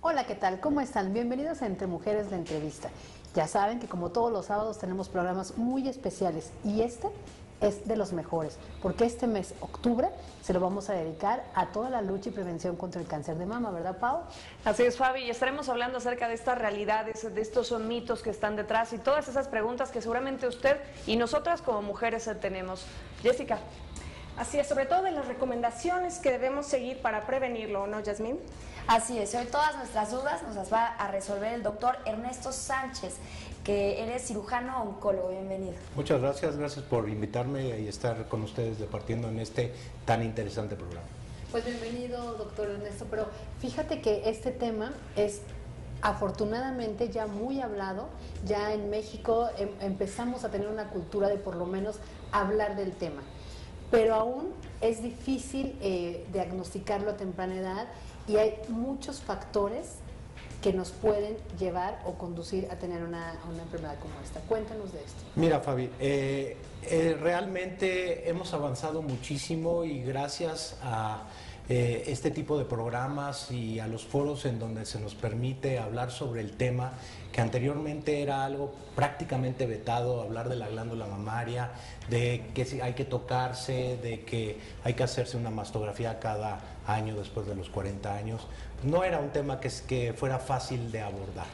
Hola, ¿qué tal? ¿Cómo están? Bienvenidos a Entre Mujeres la Entrevista. Ya saben que como todos los sábados tenemos programas muy especiales y este es de los mejores, porque este mes, octubre, se lo vamos a dedicar a toda la lucha y prevención contra el cáncer de mama, ¿verdad, Pau? Así es, Fabi, y estaremos hablando acerca de estas realidades, de estos mitos que están detrás y todas esas preguntas que seguramente usted y nosotras como mujeres tenemos. Jessica. Así es, sobre todo de las recomendaciones que debemos seguir para prevenirlo, ¿no, Yasmín? Así es, hoy todas nuestras dudas nos las va a resolver el doctor Ernesto Sánchez, que eres cirujano oncólogo. Bienvenido. Muchas gracias, gracias por invitarme y estar con ustedes departiendo en este tan interesante programa. Pues bienvenido, doctor Ernesto, pero fíjate que este tema es afortunadamente ya muy hablado. Ya en México empezamos a tener una cultura de por lo menos hablar del tema, pero aún es difícil diagnosticarlo a temprana edad y hay muchos factores que nos pueden llevar o conducir a tener una enfermedad como esta. Cuéntanos de esto. Mira, Fabi, realmente hemos avanzado muchísimo y gracias a este tipo de programas y a los foros en donde se nos permite hablar sobre el tema, que anteriormente era algo prácticamente vetado, hablar de la glándula mamaria, de que hay que tocarse, de que hay que hacerse una mastografía cada año después de los 40 años. No era un tema que fuera fácil de abordar.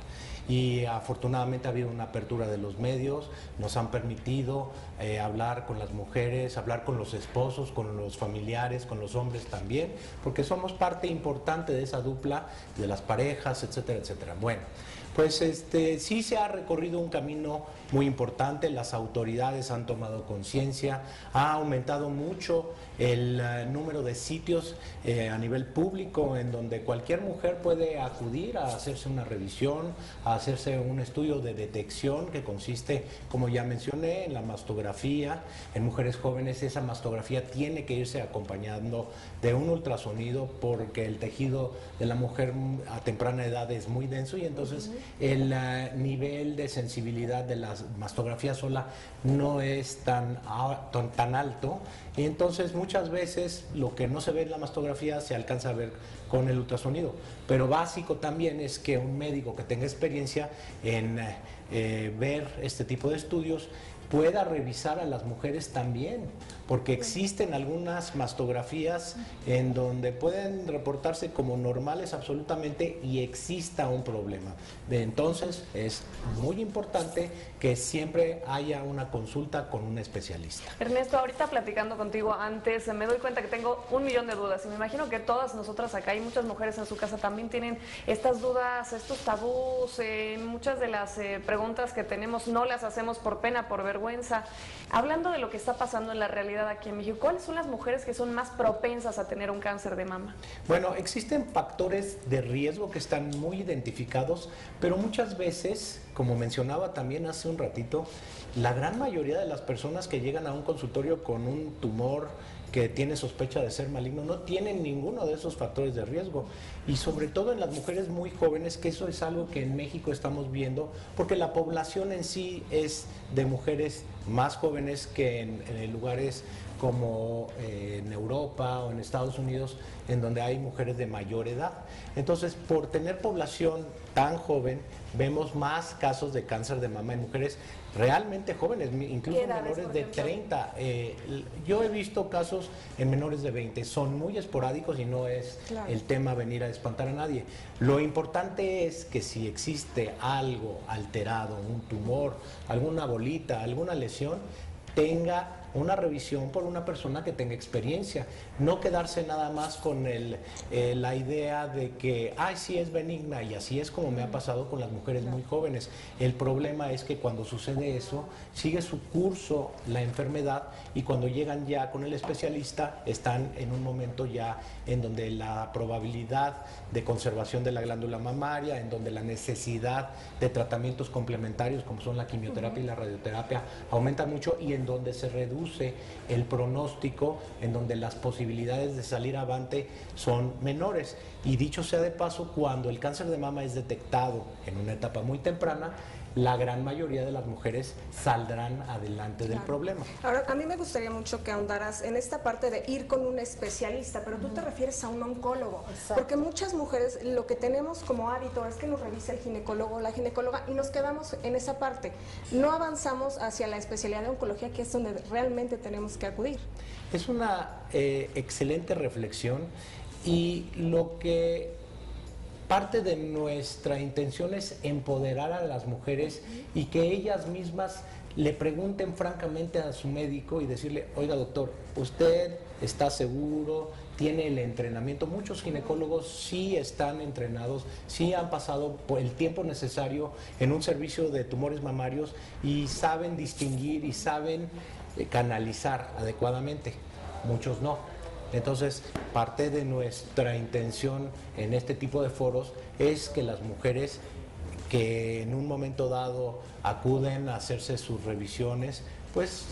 Y afortunadamente ha habido una apertura de los medios, nos han permitido hablar con las mujeres, hablar con los esposos, con los familiares, con los hombres también, porque somos parte importante de esa dupla, de las parejas, etcétera, etcétera. Bueno, pues sí se ha recorrido un camino muy importante, las autoridades han tomado conciencia, ha aumentado mucho el número de sitios a nivel público en donde cualquier mujer puede acudir a hacerse una revisión, a hacerse un estudio de detección que consiste, como ya mencioné, en la mastografía. En mujeres jóvenes esa mastografía tiene que irse acompañando de un ultrasonido porque el tejido de la mujer a temprana edad es muy denso y entonces el nivel de sensibilidad de la mastografía sola no es tan alto, y entonces muchas veces lo que no se ve en la mastografía se alcanza a ver con el ultrasonido. Pero básico también es que un médico que tenga experiencia en ver este tipo de estudios pueda revisar a las mujeres también, porque existen algunas mastografías en donde pueden reportarse como normales absolutamente y exista un problema. Entonces es muy importante que siempre haya una consulta con un especialista. Ernesto, ahorita platicando contigo antes, me doy cuenta que tengo 1.000.000 de dudas y me imagino que todas nosotras acá y muchas mujeres en su casa también tienen estas dudas, estos tabús, muchas de las preguntas que tenemos no las hacemos por pena, por vergüenza. Hablando de lo que está pasando en la realidad aquí en México, ¿cuáles son las mujeres que son más propensas a tener un cáncer de mama? Bueno, existen factores de riesgo que están muy identificados, pero muchas veces, como mencionaba también hace un ratito, la gran mayoría de las personas que llegan a un consultorio con un tumor que tiene sospecha de ser maligno no tienen ninguno de esos factores de riesgo, y sobre todo en las mujeres muy jóvenes, que eso es algo que en México estamos viendo porque la población en sí es de mujeres más jóvenes que en lugares como en Europa o en Estados Unidos, en donde hay mujeres de mayor edad. Entonces, por tener población tan joven, vemos más casos de cáncer de mama en mujeres realmente jóvenes, incluso menores de 30. Yo he visto casos en menores de 20, son muy esporádicos y no es el tema venir a espantar a nadie. Lo importante es que si existe algo alterado, un tumor, alguna bolita, alguna lesión, tenga una revisión por una persona que tenga experiencia, no quedarse nada más con la idea de que, ay, sí es benigna, y así es como me ha pasado con las mujeres muy jóvenes. El problema es que cuando sucede eso, sigue su curso la enfermedad y cuando llegan ya con el especialista, están en un momento ya en donde la probabilidad de conservación de la glándula mamaria, en donde la necesidad de tratamientos complementarios como son la quimioterapia y la radioterapia aumenta mucho, y en donde se reduce el pronóstico, en donde las posibilidades de salir avante son menores. Y dicho sea de paso, cuando el cáncer de mama es detectado en una etapa muy temprana, la gran mayoría de las mujeres saldrán adelante del problema. Ahora, a mí me gustaría mucho que ahondaras en esta parte de ir con un especialista, pero tú te refieres a un oncólogo, porque muchas mujeres lo que tenemos como hábito es que nos revisa el ginecólogo o la ginecóloga y nos quedamos en esa parte. No avanzamos hacia la especialidad de oncología, que es donde realmente tenemos que acudir. Es una excelente reflexión, y lo que parte de nuestra intención es empoderar a las mujeres y que ellas mismas le pregunten francamente a su médico y decirle: oiga, doctor, ¿usted está seguro? ¿Tiene el entrenamiento? Muchos ginecólogos sí están entrenados, sí han pasado por el tiempo necesario en un servicio de tumores mamarios y saben distinguir y saben canalizar adecuadamente. Muchos no. Entonces, parte de nuestra intención en este tipo de foros es que las mujeres que en un momento dado acuden a hacerse sus revisiones, pues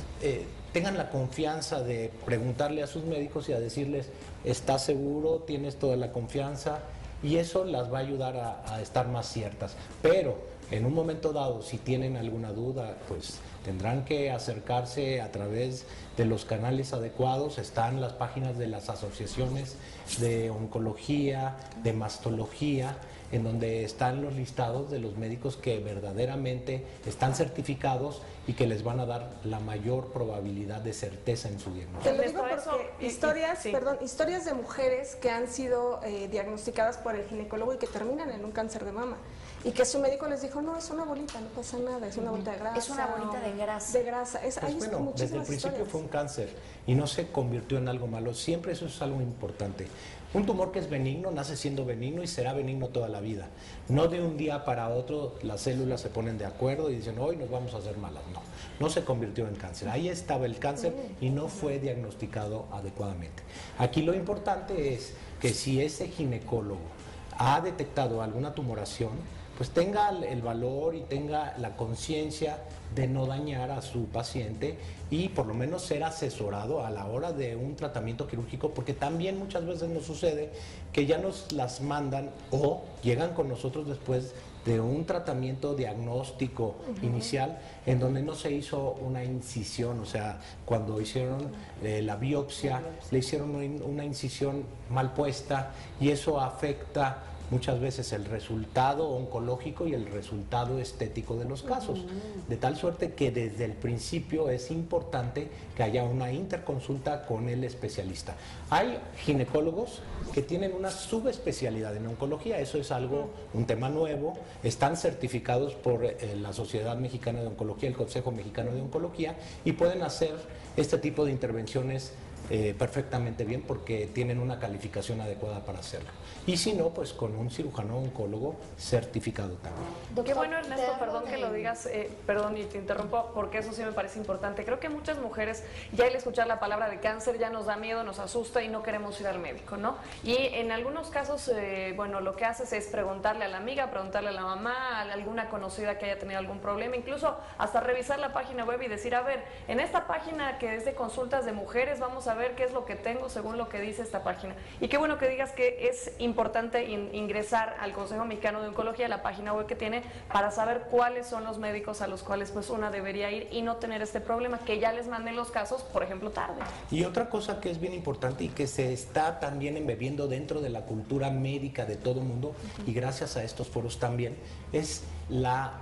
tengan la confianza de preguntarle a sus médicos y a decirles: ¿estás seguro? ¿Tienes toda la confianza? Y eso las va a ayudar a estar más ciertas. Pero en un momento dado, si tienen alguna duda, pues tendrán que acercarse a través de los canales adecuados. Están las páginas de las asociaciones de oncología, de mastología, en donde están los listados de los médicos que verdaderamente están certificados y que les van a dar la mayor probabilidad de certeza en su diagnóstico. Te lo digo porque historias de mujeres que han sido diagnosticadas por el ginecólogo y que terminan en un cáncer de mama. Y que su médico les dijo: no, es una bolita, no pasa nada, es una bolita de grasa. Es una bolita de grasa. De grasa. Pues bueno, desde el principio fue un cáncer y no se convirtió en algo malo. Siempre eso es algo importante. Un tumor que es benigno nace siendo benigno y será benigno toda la vida. No de un día para otro las células se ponen de acuerdo y dicen: hoy nos vamos a hacer malas. No, no se convirtió en cáncer. Ahí estaba el cáncer y no fue diagnosticado adecuadamente. Aquí lo importante es que si ese ginecólogo ha detectado alguna tumoración, pues tenga el valor y tenga la conciencia de no dañar a su paciente y por lo menos ser asesorado a la hora de un tratamiento quirúrgico, porque también muchas veces nos sucede que ya nos las mandan o llegan con nosotros después de un tratamiento diagnóstico inicial en donde no se hizo una incisión, o sea, cuando hicieron la biopsia, le hicieron una incisión mal puesta y eso afecta muchas veces el resultado oncológico y el resultado estético de los casos. De tal suerte que desde el principio es importante que haya una interconsulta con el especialista. Hay ginecólogos que tienen una subespecialidad en oncología, eso es algo, un tema nuevo, están certificados por la Sociedad Mexicana de Oncología, el Consejo Mexicano de Oncología, y pueden hacer este tipo de intervenciones perfectamente bien porque tienen una calificación adecuada para hacerlo. Y si no, pues con un cirujano oncólogo certificado también. Doctor, qué bueno, Ernesto, perdón que lo digas, perdón y te interrumpo, porque eso sí me parece importante. Creo que muchas mujeres ya al escuchar la palabra de cáncer ya nos da miedo, nos asusta y no queremos ir al médico, ¿no? Y en algunos casos, bueno, lo que haces es preguntarle a la amiga, preguntarle a la mamá, a alguna conocida que haya tenido algún problema, incluso hasta revisar la página web y decir: a ver, en esta página que es de consultas de mujeres, vamos a ver qué es lo que tengo según lo que dice esta página. Y qué bueno que digas que es importante ingresar al Consejo Mexicano de Oncología, la página web que tiene, para saber cuáles son los médicos a los cuales pues una debería ir y no tener este problema, que ya les manden los casos, por ejemplo, tarde. Y otra cosa que es bien importante y que se está también embebiendo dentro de la cultura médica de todo el mundo, y gracias a estos foros también, es la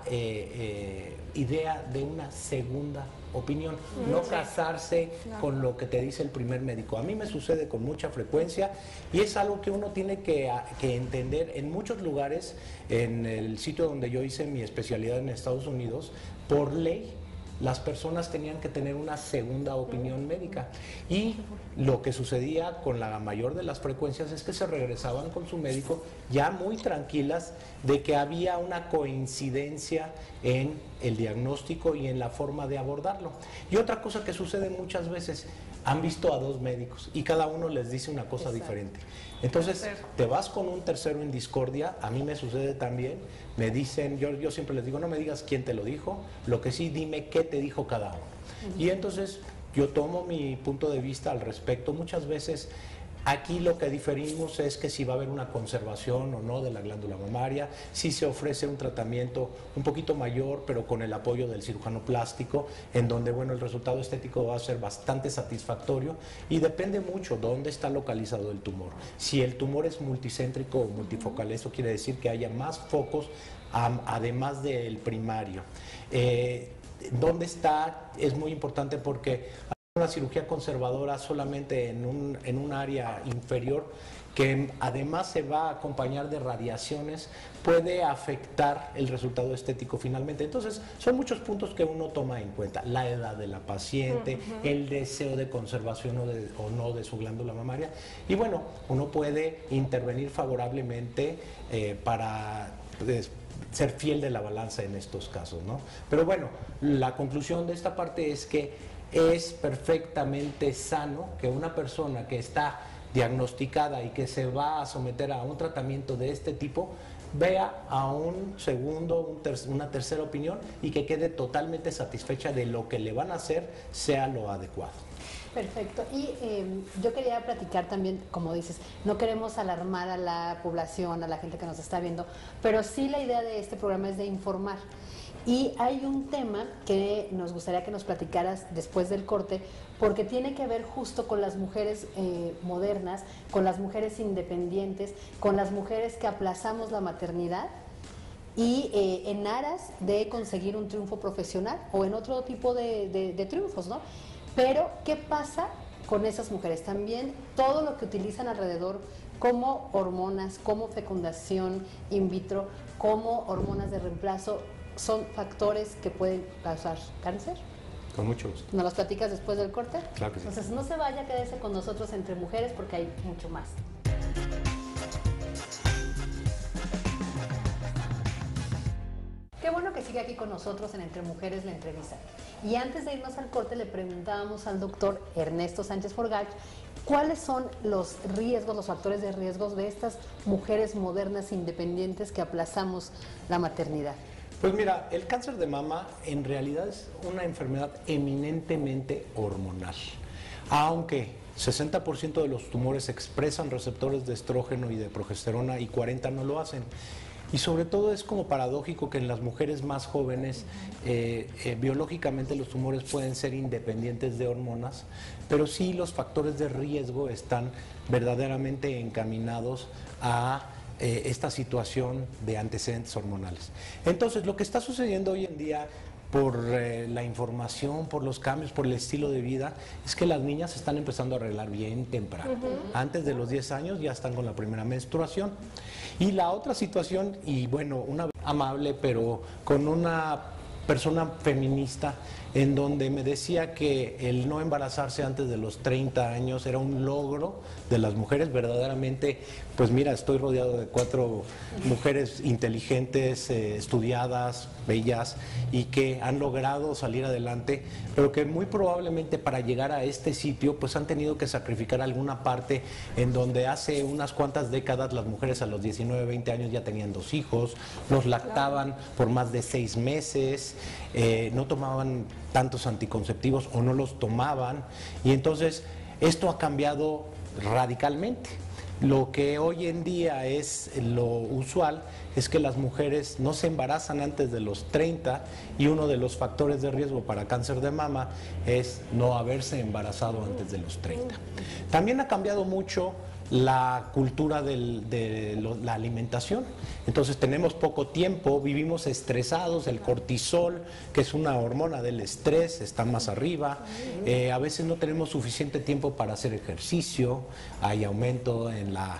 idea de una segunda opinión, no casarse con lo que te dice el primer médico. A mí me sucede con mucha frecuencia y es algo que uno tiene que entender. En muchos lugares, en el sitio donde yo hice mi especialidad en Estados Unidos, por ley, las personas tenían que tener una segunda opinión médica, y lo que sucedía con la mayor de las frecuencias es que se regresaban con su médico ya muy tranquilas de que había una coincidencia en el diagnóstico y en la forma de abordarlo. Y otra cosa que sucede muchas veces, han visto a dos médicos y cada uno les dice una cosa diferente. Entonces, te vas con un tercero en discordia. A mí me sucede también, me dicen, yo siempre les digo: no me digas quién te lo dijo, lo que sí, dime qué te dijo cada uno. Y entonces yo tomo mi punto de vista al respecto. Muchas veces Aquí lo que diferimos es que si va a haber una conservación o no de la glándula mamaria, si se ofrece un tratamiento un poquito mayor, pero con el apoyo del cirujano plástico, en donde, bueno, el resultado estético va a ser bastante satisfactorio y depende mucho dónde está localizado el tumor. Si el tumor es multicéntrico o multifocal, eso quiere decir que haya más focos además del primario. ¿Dónde está? Es muy importante porque una cirugía conservadora solamente en un área inferior, que además se va a acompañar de radiaciones, puede afectar el resultado estético finalmente. Entonces, son muchos puntos que uno toma en cuenta: la edad de la paciente, el deseo de conservación o no de su glándula mamaria. Y bueno, uno puede intervenir favorablemente para ser fiel de la balanza en estos casos, ¿no? Pero bueno, la conclusión de esta parte es que es perfectamente sano que una persona que está diagnosticada y que se va a someter a un tratamiento de este tipo vea a un segundo, una tercera opinión y que quede totalmente satisfecha de lo que le van a hacer sea lo adecuado. Perfecto. Y yo quería platicar también, como dices, no queremos alarmar a la población, a la gente que nos está viendo, pero sí la idea de este programa es de informar. Y hay un tema que nos gustaría que nos platicaras después del corte, porque tiene que ver justo con las mujeres modernas, con las mujeres independientes, con las mujeres que aplazamos la maternidad y en aras de conseguir un triunfo profesional o en otro tipo de triunfos, ¿no? Pero, ¿qué pasa con esas mujeres? También todo lo que utilizan alrededor, como hormonas, como fecundación in vitro, como hormonas de reemplazo, son factores que pueden causar cáncer. Con mucho gusto. ¿Nos los platicas después del corte? Claro que sí. Entonces, no se vaya, quédese con nosotros Entre Mujeres porque hay mucho más. Qué bueno que sigue aquí con nosotros en Entre Mujeres la entrevista. Y antes de irnos al corte le preguntábamos al doctor Ernesto Sánchez Forgach cuáles son los riesgos, los factores de riesgos de estas mujeres modernas independientes que aplazamos la maternidad. Pues mira, el cáncer de mama en realidad es una enfermedad eminentemente hormonal, aunque 60% de los tumores expresan receptores de estrógeno y de progesterona y 40% no lo hacen. Y sobre todo es como paradójico que en las mujeres más jóvenes biológicamente los tumores pueden ser independientes de hormonas, pero sí los factores de riesgo están verdaderamente encaminados a esta situación de antecedentes hormonales. Entonces, lo que está sucediendo hoy en día por la información, por los cambios, por el estilo de vida, es que las niñas están empezando a arreglar bien temprano. Antes de los 10 años ya están con la primera menstruación. Y la otra situación, y bueno, una amable, pero con una persona feminista, en donde me decía que el no embarazarse antes de los 30 años era un logro de las mujeres. Verdaderamente, pues mira, estoy rodeado de 4 mujeres inteligentes, estudiadas, bellas, y que han logrado salir adelante, pero que muy probablemente para llegar a este sitio pues han tenido que sacrificar alguna parte en donde hace unas cuantas décadas las mujeres a los 19, 20 años ya tenían 2 hijos, los lactaban por más de 6 meses, no tomaban tantos anticonceptivos o no los tomaban, y entonces esto ha cambiado radicalmente. Lo que hoy en día es lo usual es que las mujeres no se embarazan antes de los 30 y uno de los factores de riesgo para cáncer de mama es no haberse embarazado antes de los 30. También ha cambiado mucho la cultura de la alimentación. Entonces tenemos poco tiempo, vivimos estresados, el cortisol, que es una hormona del estrés, está más arriba. A veces no tenemos suficiente tiempo para hacer ejercicio, hay aumento en la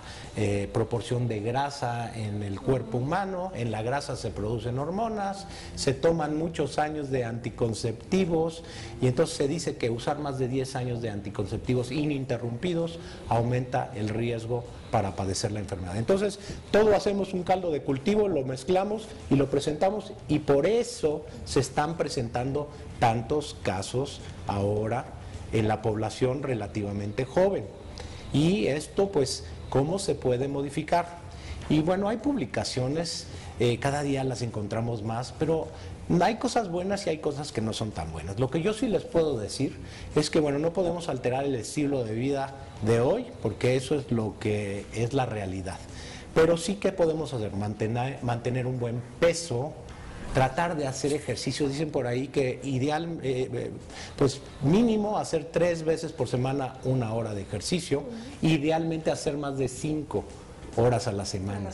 proporción de grasa en el cuerpo humano, en la grasa se producen hormonas, se toman muchos años de anticonceptivos y entonces se dice que usar más de 10 años de anticonceptivos ininterrumpidos aumenta el riesgo para padecer la enfermedad. Entonces, todo hacemos un caldo de cultivo, lo mezclamos y lo presentamos, y por eso se están presentando tantos casos ahora en la población relativamente joven. Y esto, pues, ¿cómo se puede modificar? Y bueno, hay publicaciones, cada día las encontramos más, pero hay cosas buenas y hay cosas que no son tan buenas. Lo que yo sí les puedo decir es que, bueno, no podemos alterar el estilo de vida de hoy, porque eso es lo que es la realidad. Pero sí que podemos hacer, mantener un buen peso, tratar de hacer ejercicio. Dicen por ahí que ideal, pues mínimo hacer 3 veces por semana 1 hora de ejercicio, idealmente hacer más de 5 horas a la semana.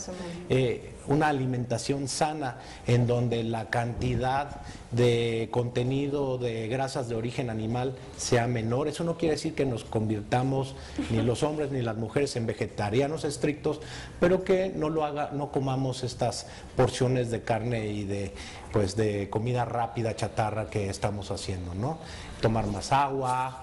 Una alimentación sana en donde la cantidad de contenido de grasas de origen animal sea menor. Eso no quiere decir que nos convirtamos ni los hombres ni las mujeres en vegetarianos estrictos, pero que no comamos estas porciones de carne y de comida rápida, chatarra que estamos haciendo, ¿no? Tomar más agua,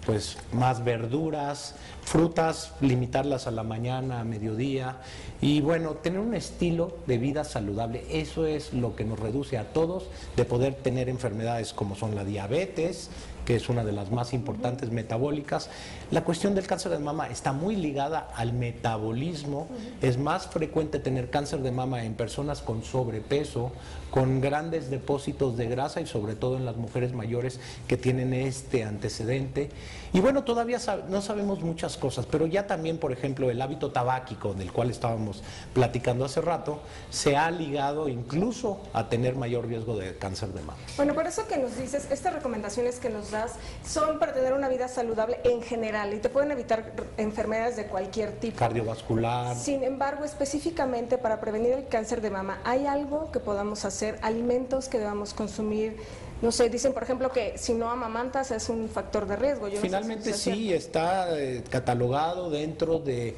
pues más verduras, frutas, limitarlas a la mañana, a mediodía, y bueno, tener un estilo de vida saludable. Eso es lo que nos reduce a todos de poder tener enfermedades como son la diabetes, que es una de las más importantes metabólicas. La cuestión del cáncer de mama está muy ligada al metabolismo. Es más frecuente tener cáncer de mama en personas con sobrepeso, con grandes depósitos de grasa y sobre todo en las mujeres mayores que tienen este antecedente. Y bueno, todavía no sabemos muchas cosas, pero ya también, por ejemplo, el hábito tabáquico, del cual estábamos platicando hace rato, se ha ligado incluso a tener mayor riesgo de cáncer de mama. Bueno, por eso que nos dices, estas recomendaciones que nos das son para tener una vida saludable en general y te pueden evitar enfermedades de cualquier tipo. Cardiovascular. Sin embargo, específicamente para prevenir el cáncer de mama, ¿hay algo que podamos hacer? ¿Alimentos que debamos consumir? No sé, dicen por ejemplo que si no amamantas es un factor de riesgo. Finalmente sí, está catalogado dentro de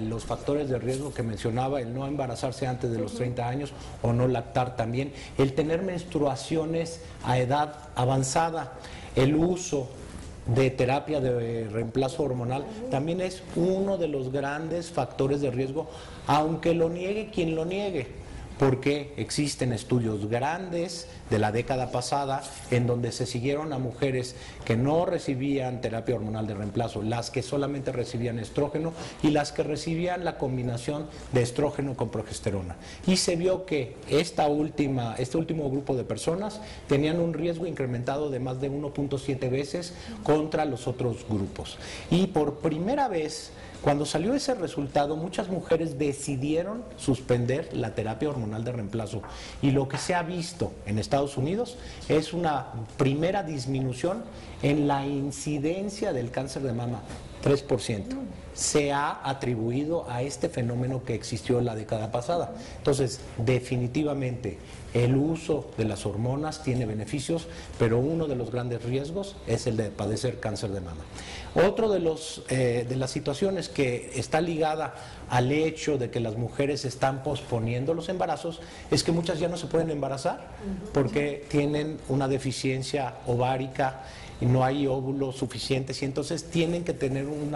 los factores de riesgo que mencionaba, el no embarazarse antes de los 30 años o no lactar también, el tener menstruaciones a edad avanzada, el uso de terapia de reemplazo hormonal también es uno de los grandes factores de riesgo, aunque lo niegue quien lo niegue. Porque existen estudios grandes de la década pasada en donde se siguieron a mujeres que no recibían terapia hormonal de reemplazo, las que solamente recibían estrógeno y las que recibían la combinación de estrógeno con progesterona. Y se vio que este último grupo de personas tenían un riesgo incrementado de más de 1.7 veces contra los otros grupos. Y por primera vez, cuando salió ese resultado, muchas mujeres decidieron suspender la terapia hormonal de reemplazo y lo que se ha visto en Estados Unidos es una primera disminución en la incidencia del cáncer de mama, 3%. Se ha atribuido a este fenómeno que existió la década pasada. Entonces, definitivamente, el uso de las hormonas tiene beneficios, pero uno de los grandes riesgos es el de padecer cáncer de mama. Otro de las situaciones que está ligada al hecho de que las mujeres están posponiendo los embarazos es que muchas ya no se pueden embarazar porque tienen una deficiencia ovárica y no hay óvulos suficientes y entonces tienen que tener un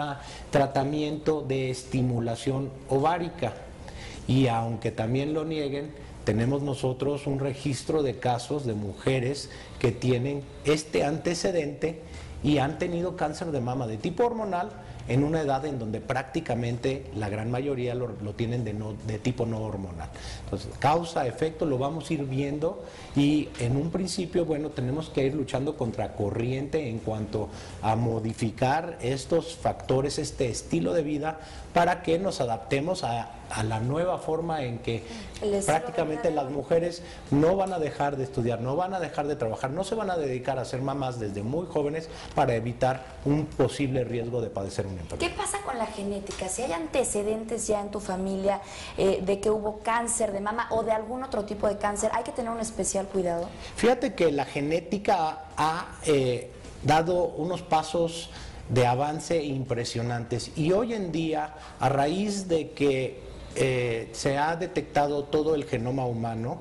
tratamiento de estimulación ovárica. Y aunque también lo nieguen, tenemos nosotros un registro de casos de mujeres que tienen este antecedente y han tenido cáncer de mama de tipo hormonal en una edad en donde prácticamente la gran mayoría lo tienen de tipo no hormonal. Entonces, causa, efecto, lo vamos a ir viendo y en un principio, bueno, tenemos que ir luchando contra corriente en cuanto a modificar estos factores, este estilo de vida para que nos adaptemos a la nueva forma en que prácticamente las mujeres no van a dejar de estudiar, no van a dejar de trabajar, no se van a dedicar a ser mamás desde muy jóvenes para evitar un posible riesgo de padecer una enfermedad. ¿Qué pasa con la genética? Si hay antecedentes ya en tu familia de que hubo cáncer de mama o de algún otro tipo de cáncer, ¿hay que tener un especial cuidado? Fíjate que la genética ha dado unos pasos de avance impresionantes y hoy en día, a raíz de que se ha detectado todo el genoma humano,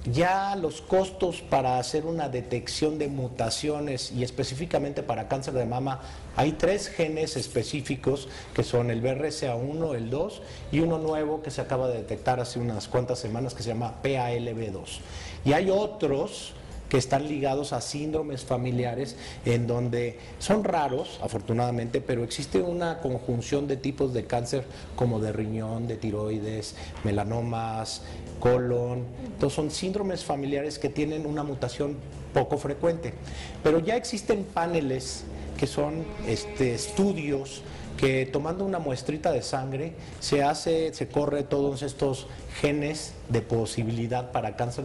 ya los costos para hacer una detección de mutaciones y específicamente para cáncer de mama, hay 3 genes específicos que son el BRCA1, el 2 y uno nuevo que se acaba de detectar hace unas cuantas semanas que se llama PALB2. Y hay otros que están ligados a síndromes familiares en donde son raros, afortunadamente, pero existe una conjunción de tipos de cáncer como de riñón, de tiroides, melanomas, colon. Entonces son síndromes familiares que tienen una mutación poco frecuente. Pero ya existen paneles que son estudios que tomando una muestrita de sangre se corre todos estos genes de posibilidad para cáncer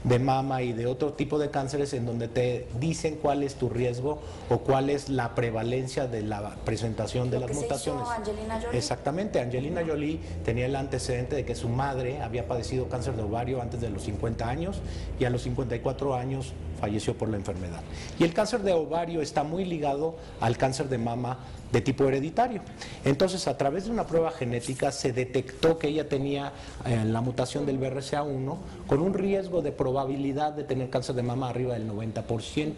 de mama y de otro tipo de cánceres, en donde te dicen cuál es tu riesgo o cuál es la prevalencia de la presentación de las mutaciones. Hizo Angelina Jolie. Exactamente, Angelina Jolie tenía el antecedente de que su madre había padecido cáncer de ovario antes de los 50 años y a los 54 años falleció por la enfermedad. Y el cáncer de ovario está muy ligado al cáncer de mama de tipo hereditario. Entonces, a través de una prueba genética se detectó que ella tenía la mutación del BRCA1 con un riesgo de probabilidad de tener cáncer de mama arriba del 90%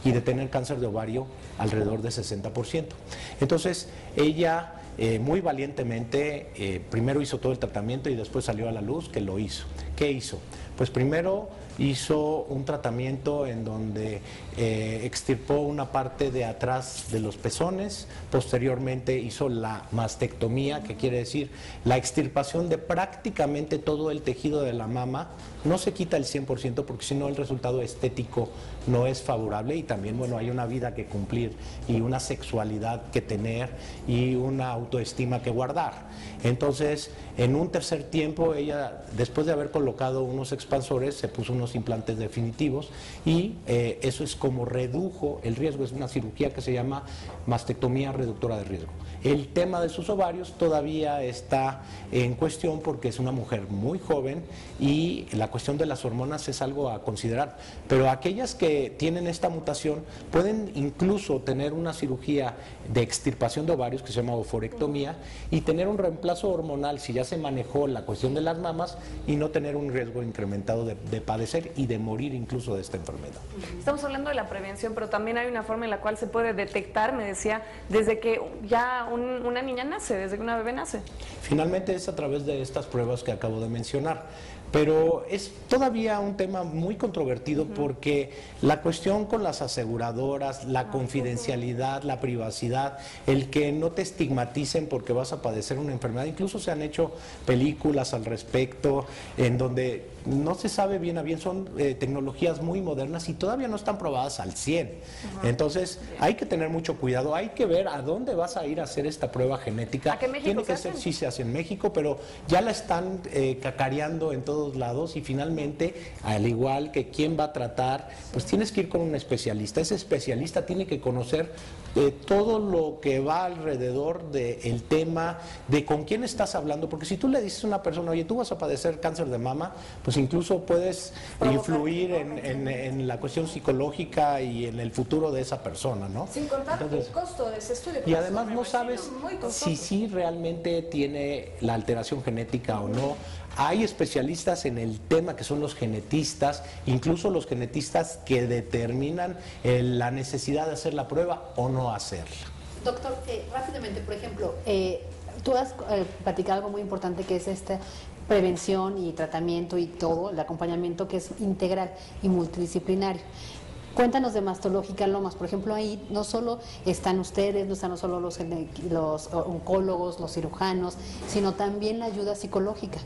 y de tener cáncer de ovario alrededor del 60%. Entonces, ella muy valientemente primero hizo todo el tratamiento y después salió a la luz que lo hizo. ¿Qué hizo? Pues primero hizo un tratamiento en donde extirpó una parte de atrás de los pezones, posteriormente hizo la mastectomía, que quiere decir la extirpación de prácticamente todo el tejido de la mama. No se quita el 100% porque si no el resultado estético no es favorable, y también, bueno, hay una vida que cumplir y una sexualidad que tener y una autoestima que guardar. Entonces, en un tercer tiempo, ella, después de haber colocado unos expansores, se puso unos implantes definitivos y eso es como redujo el riesgo. Es una cirugía que se llama mastectomía reductora de riesgo. El tema de sus ovarios todavía está en cuestión porque es una mujer muy joven y la cuestión de las hormonas es algo a considerar. Pero aquellas que tienen esta mutación pueden incluso tener una cirugía de extirpación de ovarios que se llama oforectomía y tener un reemplazo hormonal si ya se manejó la cuestión de las mamas y no tener un riesgo incrementado de padecer y de morir incluso de esta enfermedad. Estamos hablando de la prevención, pero también hay una forma en la cual se puede detectar, me decía, desde que ya una niña nace, desde que una bebé nace. Finalmente es a través de estas pruebas que acabo de mencionar. Pero es todavía un tema muy controvertido porque la cuestión con las aseguradoras, la confidencialidad, la privacidad, el que no te estigmaticen porque vas a padecer una enfermedad, incluso se han hecho películas al respecto en donde no se sabe bien a bien, son tecnologías muy modernas y todavía no están probadas al 100. Entonces hay que tener mucho cuidado, hay que ver a dónde vas a ir a hacer esta prueba genética. ¿Aquí en México Tiene que se ser, hacen? sí se hace en México, pero ya la están cacareando en todos lados y finalmente, al igual que quién va a tratar, pues tienes que ir con un especialista. Ese especialista tiene que conocer todo lo que va alrededor del tema, de con quién estás hablando, porque si tú le dices a una persona, oye, tú vas a padecer cáncer de mama, pues incluso puedes influir en la cuestión psicológica y en el futuro de esa persona, ¿no? Sin contar Entonces, el costo de ese estudio. y además no sabes muy costoso. si sí realmente tiene la alteración genética o no. Hay especialistas en el tema que son los genetistas, incluso los genetistas que determinan la necesidad de hacer la prueba o no hacerla. Doctor, rápidamente, por ejemplo, tú has platicado algo muy importante que es esta prevención y tratamiento y todo, el acompañamiento que es integral y multidisciplinario. Cuéntanos de Mastológica Lomas, por ejemplo, ahí no solo están ustedes, no están no solo los oncólogos, los cirujanos, sino también la ayuda psicológica.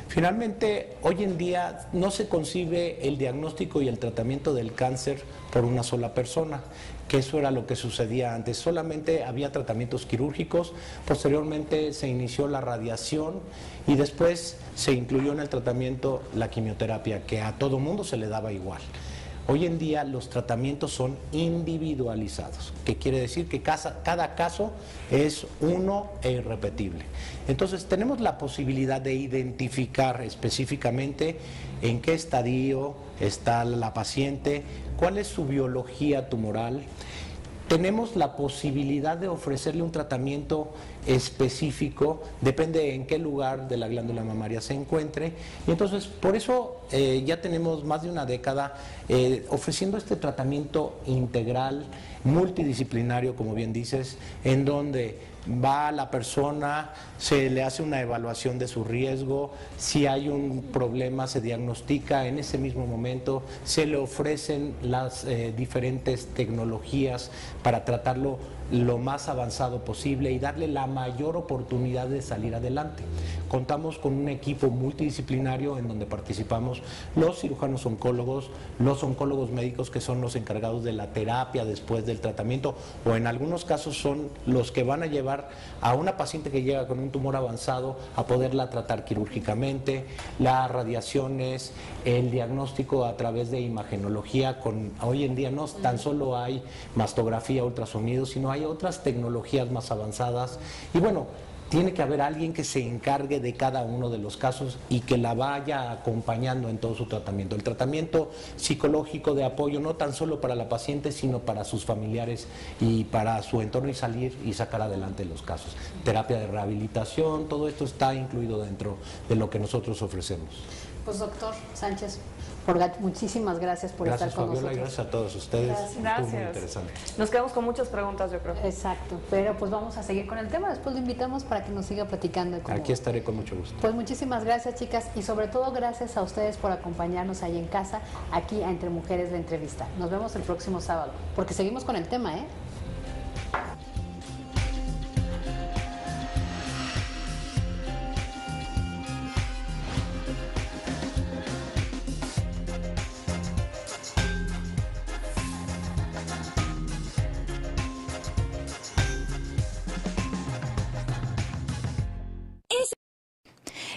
Finalmente, hoy en día no se concibe el diagnóstico y el tratamiento del cáncer por una sola persona, que eso era lo que sucedía antes. Solamente había tratamientos quirúrgicos, posteriormente se inició la radiación y después se incluyó en el tratamiento la quimioterapia, que a todo mundo se le daba igual. Hoy en día los tratamientos son individualizados, que quiere decir que cada caso es uno e irrepetible. Entonces tenemos la posibilidad de identificar específicamente en qué estadio está la paciente, cuál es su biología tumoral. Tenemos la posibilidad de ofrecerle un tratamiento específico, depende en qué lugar de la glándula mamaria se encuentre, y entonces por eso ya tenemos más de una década ofreciendo este tratamiento integral, multidisciplinario, como bien dices, en donde va la persona, se le hace una evaluación de su riesgo, si hay un problema se diagnostica en ese mismo momento, se le ofrecen las diferentes tecnologías para tratarlo lo más avanzado posible y darle la mayor oportunidad de salir adelante. Contamos con un equipo multidisciplinario en donde participamos los cirujanos oncólogos, los oncólogos médicos, que son los encargados de la terapia después del tratamiento, o en algunos casos son los que van a llevar a una paciente que llega con un tumor avanzado a poderla tratar quirúrgicamente, las radiaciones, el diagnóstico a través de imagenología. Hoy en día no tan solo hay mastografía, ultrasonido, sino hay otras tecnologías más avanzadas. Y bueno, tiene que haber alguien que se encargue de cada uno de los casos y que la vaya acompañando en todo su tratamiento. El tratamiento psicológico de apoyo, no tan solo para la paciente, sino para sus familiares y para su entorno, y salir y sacar adelante los casos. Terapia de rehabilitación, todo esto está incluido dentro de lo que nosotros ofrecemos. Pues doctor Sánchez Porgat, muchísimas gracias por estar con Fabiola, nosotros. Gracias a todos ustedes. Gracias. Estuvo muy interesante. Nos quedamos con muchas preguntas, yo creo. Exacto, pero pues vamos a seguir con el tema. Después lo invitamos para que nos siga platicando. Aquí estaré con mucho gusto. Pues muchísimas gracias, chicas, y sobre todo gracias a ustedes por acompañarnos ahí en casa, aquí a Entre Mujeres la entrevista. Nos vemos el próximo sábado, porque seguimos con el tema, ¿eh?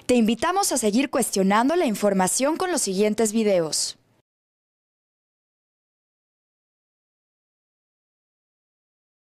Te invitamos a seguir cuestionando la información con los siguientes videos.